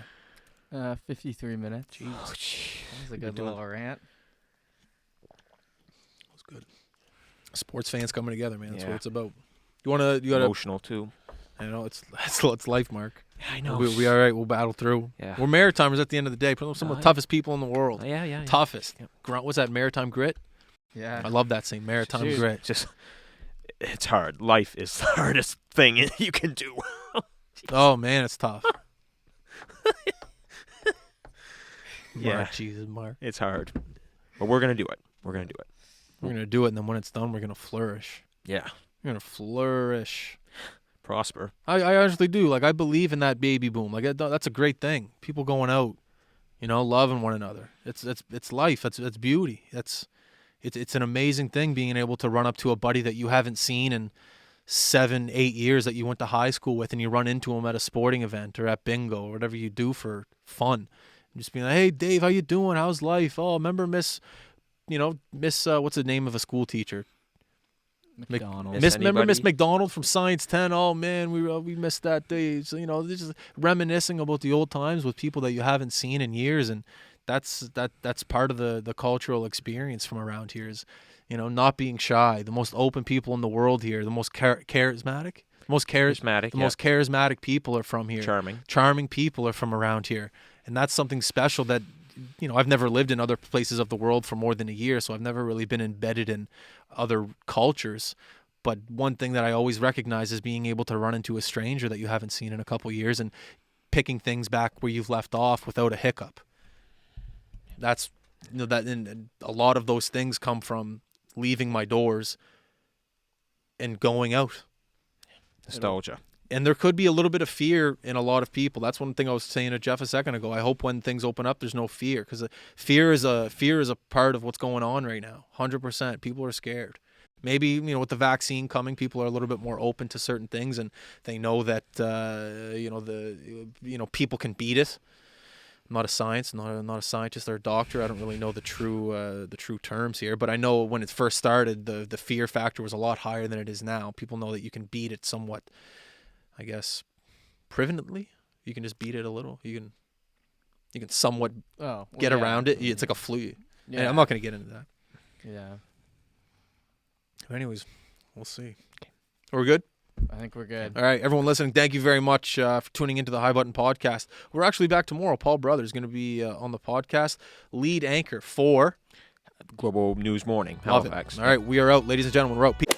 at? 53 minutes. Jeez. That was a good little rant. That was good. Sports fans coming together, man. That's Yeah. what it's about. You got to, Emotional too. it's life, Mark. Yeah, I know. We all right. We'll battle through. Yeah. We're Maritimers at the end of the day. Some of the toughest people in the world. Yeah. Toughest. Yeah. What's that? Maritime grit? Yeah. I love that saying. Maritime Dude. grit. Just, it's hard. Life is the hardest thing you can do. Oh man, it's tough. Yeah. Mark, Jesus, Mark. It's hard, but we're gonna do it. We're gonna do it. We're gonna do it, and then when it's done, we're gonna flourish. Yeah. We're gonna flourish. Prosper. I honestly do. Like, I believe in that baby boom. Like, that's a great thing. People going out, loving one another. It's life. It's beauty. It's an amazing thing being able to run up to a buddy that you haven't seen in 7-8 years that you went to high school with, and you run into him at a sporting event or at bingo or whatever you do for fun. And just being like, hey, Dave, how you doing? How's life? Oh, remember Miss, what's the name of a school teacher? McDonald. Remember Miss Anybody? McDonald from Science 10? Oh man, we missed that day. So this is reminiscing about the old times with people that you haven't seen in years, and that's part of the cultural experience from around here. Is not being shy, the most open people in the world here, the most charismatic, most charismatic people are from here. Charming people are from around here, and that's something special that. I've never lived in other places of the world for more than a year, so I've never really been embedded in other cultures. But one thing that I always recognize is being able to run into a stranger that you haven't seen in a couple years and picking things back where you've left off without a hiccup. That's and a lot of those things come from leaving my doors and going out. Nostalgia. And there could be a little bit of fear in a lot of people. That's one thing I was saying to Jeff a second ago. I hope when things open up, there's no fear, because fear is a part of what's going on right now. 100%. People are scared. Maybe, with the vaccine coming, people are a little bit more open to certain things, and they know that people can beat it. I'm not a scientist or a doctor. I don't really know the true terms here, but I know when it first started, the fear factor was a lot higher than it is now. People know that you can beat it somewhat, I guess, prevalently. You can just beat it a little. You can somewhat get around it. It's like a flu. Yeah. I'm not going to get into that. Yeah. Anyways, we'll see. We're good? I think we're good. All right, everyone listening, thank you very much for tuning into the High Button Podcast. We're actually back tomorrow. Paul Brothers is going to be on the podcast, lead anchor for Global News Morning, Love Halifax. It. All right, we are out. Ladies and gentlemen, we're out. Peace.